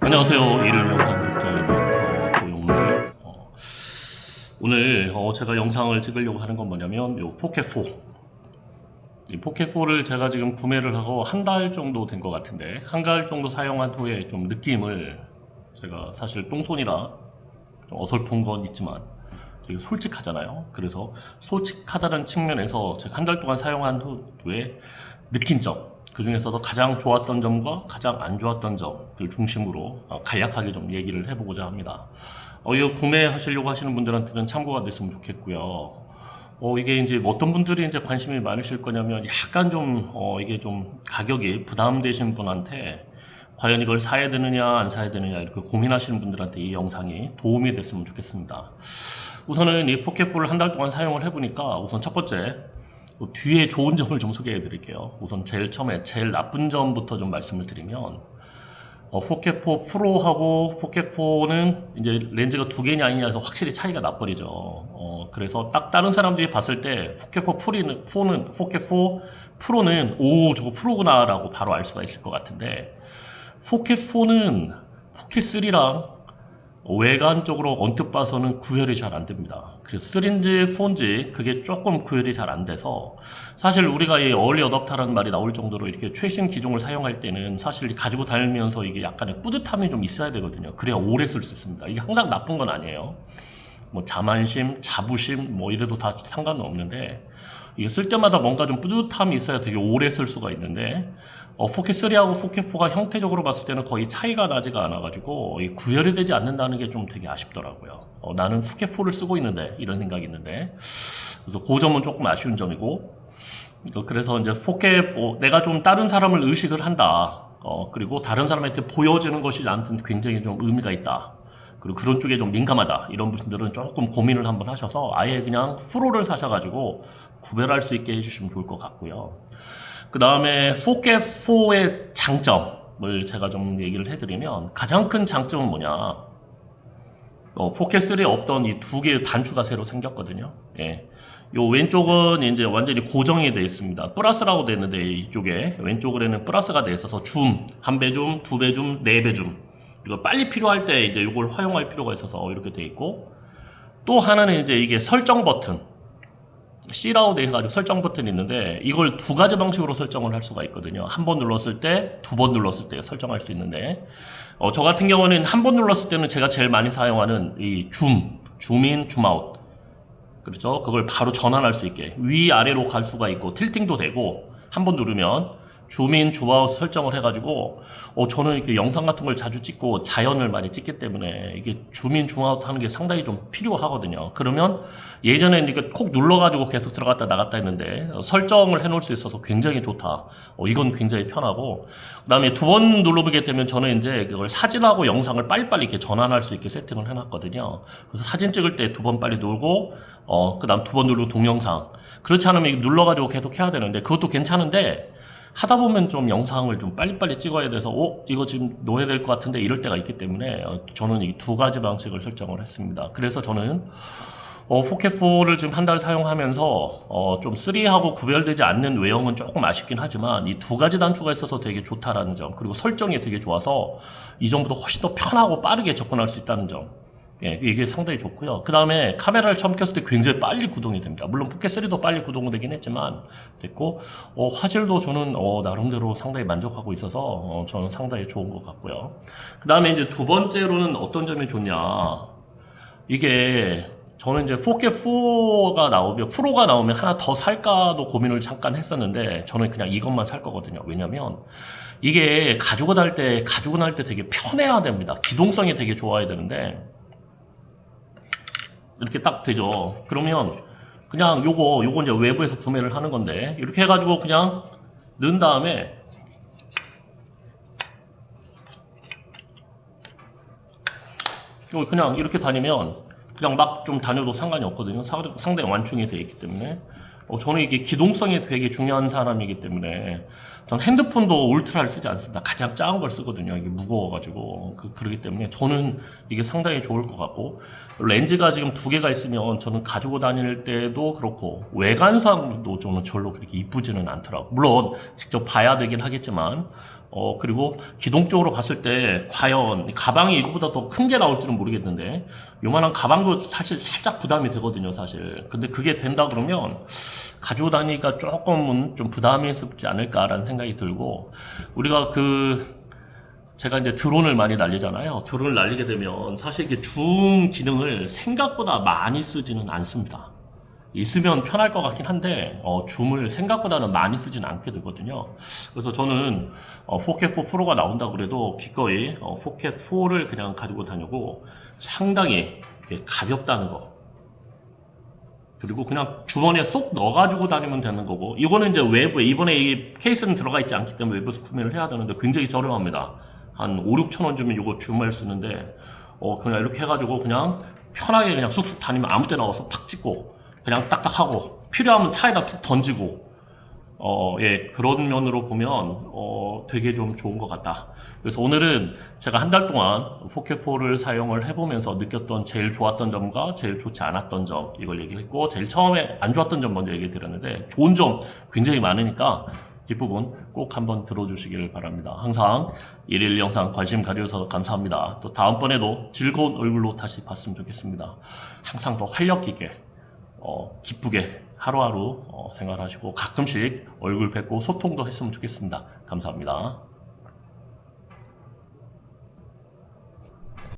안녕하세요. 일일 영상 구독자 여러분. 오늘 제가 영상을 찍으려고 하는 건 뭐냐면 요 포켓4. 이 포켓4를 제가 지금 구매를 하고 한 달 정도 된 것 같은데, 한 달 정도 사용한 후에 좀 느낌을, 제가 사실 똥손이라 좀 어설픈 건 있지만 되게 솔직하잖아요. 그래서 솔직하다는 측면에서 제가 한 달 동안 사용한 후에 느낀 점, 그 중에서도 가장 좋았던 점과 가장 안 좋았던 점을 중심으로 간략하게 좀 얘기를 해보고자 합니다. 이거 구매하시려고 하시는 분들한테는 참고가 됐으면 좋겠고요. 이게 이제 어떤 분들이 이제 관심이 많으실 거냐면, 약간 좀 이게 좀 가격이 부담되신 분한테 과연 이걸 사야 되느냐 안 사야 되느냐 이렇게 고민하시는 분들한테 이 영상이 도움이 됐으면 좋겠습니다. 우선은 이 포켓볼을 한 달 동안 사용을 해보니까, 우선 첫 번째, 뒤에 좋은 점을 좀 소개해 드릴게요. 우선 제일 처음에 제일 나쁜 점부터 좀 말씀을 드리면, 포켓4 프로하고 포켓4는 이제 렌즈가 두 개냐 아니냐 해서 확실히 차이가 나버리죠. 그래서 딱 다른 사람들이 봤을 때 포켓4 프로는 오, 저거 프로구나 라고 바로 알 수가 있을 것 같은데, 포켓4는 포켓3랑 외관적으로 언뜻 봐서는 구별이 잘 안 됩니다. 그래서 3인지 4인지 그게 조금 구별이 잘 안 돼서, 사실 우리가 이 얼리 어댑터라는 말이 나올 정도로 이렇게 최신 기종을 사용할 때는 사실 가지고 다니면서 이게 약간의 뿌듯함이 좀 있어야 되거든요. 그래야 오래 쓸 수 있습니다. 이게 항상 나쁜 건 아니에요. 뭐 자만심, 자부심 뭐 이래도 다 상관은 없는데, 이게 쓸 때마다 뭔가 좀 뿌듯함이 있어야 되게 오래 쓸 수가 있는데, 포켓3하고 포켓4가 형태적으로 봤을 때는 거의 차이가 나지가 않아가지고 구별이 되지 않는다는 게 좀 되게 아쉽더라고요. 나는 포켓4를 쓰고 있는데 이런 생각이 있는데, 그래서 그 점은 조금 아쉬운 점이고, 그래서 이제 내가 좀 다른 사람을 의식을 한다. 그리고 다른 사람한테 보여지는 것이 나한테는 굉장히 좀 의미가 있다. 그리고 그런 쪽에 좀 민감하다. 이런 분들은 조금 고민을 한번 하셔서 아예 그냥 프로를 사셔가지고 구별할 수 있게 해주시면 좋을 것 같고요. 그 다음에 포켓4의 장점을 제가 좀 얘기를 해드리면, 가장 큰 장점은 뭐냐, 포켓3에 없던 이 두 개의 단추가 새로 생겼거든요. 예. 요 왼쪽은 이제 완전히 고정이 되어 있습니다. 플러스라고 되어 있는데, 이쪽에 왼쪽으로는 플러스가 되어 있어서 한 배 줌, 두 배 줌, 네 배 줌. 이거 빨리 필요할 때 이제 이걸 활용할 필요가 있어서 이렇게 되어 있고, 또 하나는 이제 이게 설정 버튼, C라고 되어 가지고 설정 버튼이 있는데, 이걸 두 가지 방식으로 설정을 할 수가 있거든요. 한 번 눌렀을 때, 두 번 눌렀을 때 설정할 수 있는데, 저 같은 경우는 한 번 눌렀을 때는 제가 제일 많이 사용하는 이 줌인, 줌아웃. 그렇죠? 그걸 바로 전환할 수 있게 위아래로 갈 수가 있고, 틸팅도 되고, 한 번 누르면 줌인, 줌아웃 설정을 해가지고, 저는 이렇게 영상 같은 걸 자주 찍고 자연을 많이 찍기 때문에 이게 줌인, 줌아웃 하는 게 상당히 좀 필요하거든요. 그러면 예전에는 이게 콕 눌러가지고 계속 들어갔다 나갔다 했는데, 설정을 해놓을 수 있어서 굉장히 좋다. 이건 굉장히 편하고, 그 다음에 두 번 눌러보게 되면 저는 이제 그걸 사진하고 영상을 빨리빨리 이렇게 전환할 수 있게 세팅을 해놨거든요. 그래서 사진 찍을 때 두 번 빨리 누르고, 그 다음 두 번 누르고 동영상. 그렇지 않으면 눌러가지고 계속 해야 되는데, 그것도 괜찮은데, 하다 보면 좀 영상을 좀 빨리빨리 찍어야 돼서 이거 지금 놓아야 될 것 같은데 이럴 때가 있기 때문에, 저는 이 두 가지 방식을 설정을 했습니다. 그래서 저는 포켓4를 지금 한 달 사용하면서 좀 3하고 구별되지 않는 외형은 조금 아쉽긴 하지만, 이 두 가지 단추가 있어서 되게 좋다라는 점, 그리고 설정이 되게 좋아서 이전보다 훨씬 더 편하고 빠르게 접근할 수 있다는 점, 예, 이게 상당히 좋고요. 그 다음에 카메라를 처음 켰을 때 굉장히 빨리 구동이 됩니다. 물론 포켓3도 빨리 구동되긴 했지만 됐고, 화질도 저는 나름대로 상당히 만족하고 있어서 저는 상당히 좋은 것 같고요. 그 다음에 이제 두 번째로는 어떤 점이 좋냐, 이게 저는 이제 포켓4가 나오면, 프로가 나오면 하나 더 살까도 고민을 잠깐 했었는데, 저는 그냥 이것만 살 거거든요. 왜냐면 이게 가지고 날 때 되게 편해야 됩니다. 기동성이 되게 좋아야 되는데, 이렇게 딱 되죠. 그러면 그냥 요거 이제 외부에서 구매를 하는 건데, 이렇게 해가지고 그냥 넣은 다음에 이거 그냥 이렇게 다니면 그냥 막 좀 다녀도 상관이 없거든요. 상당히 완충이 되어 있기 때문에. 저는 이게 기동성이 되게 중요한 사람이기 때문에, 전 핸드폰도 울트라를 쓰지 않습니다. 가장 작은 걸 쓰거든요. 이게 무거워가지고. 그러기 때문에 저는 이게 상당히 좋을 것 같고, 렌즈가 지금 두 개가 있으면 저는 가지고 다닐 때도 그렇고, 외관상도 저는 별로 그렇게 이쁘지는 않더라고요. 물론 직접 봐야 되긴 하겠지만, 그리고 기동적으로 봤을 때 과연 가방이 이거보다 더 큰 게 나올 줄은 모르겠는데 요만한 가방도 사실 살짝 부담이 되거든요, 사실. 근데 그게 된다 그러면 가지고 다니기가 조금은 좀 부담스럽지 않을까라는 생각이 들고, 우리가 제가 이제 드론을 많이 날리잖아요. 드론을 날리게 되면 사실 이게 줌 기능을 생각보다 많이 쓰지는 않습니다. 있으면 편할 것 같긴 한데 줌을 생각보다는 많이 쓰진 않게 되거든요. 그래서 저는 4K4 프로가 나온다고 그래도 기꺼이 4K4를 그냥 가지고 다니고, 상당히 이렇게 가볍다는 거, 그리고 그냥 주머니에 쏙 넣어가지고 다니면 되는 거고, 이거는 이제 외부에, 이번에 이 케이스는 들어가 있지 않기 때문에 외부에서 구매를 해야 되는데 굉장히 저렴합니다. 한 5, 6천 원 주면 이거 주말 쓰는데, 그냥 이렇게 해가지고 그냥 편하게 그냥 쑥쑥 다니면 아무 때나 와서 팍 찍고 그냥 딱딱 하고, 필요하면 차에다 툭 던지고, 예, 그런 면으로 보면 되게 좀 좋은 것 같다. 그래서 오늘은 제가 한 달 동안 4K4를 사용을 해보면서 느꼈던 제일 좋았던 점과 제일 좋지 않았던 점, 이걸 얘기를 했고, 제일 처음에 안 좋았던 점 먼저 얘기 드렸는데, 좋은 점 굉장히 많으니까 뒷부분 꼭 한번 들어주시길 바랍니다. 항상 일일 영상 관심 가져주셔서 감사합니다. 또 다음번에도 즐거운 얼굴로 다시 봤으면 좋겠습니다. 항상 더 활력 있게 기쁘게 하루하루 생활하시고, 가끔씩 얼굴 뵙고 소통도 했으면 좋겠습니다. 감사합니다.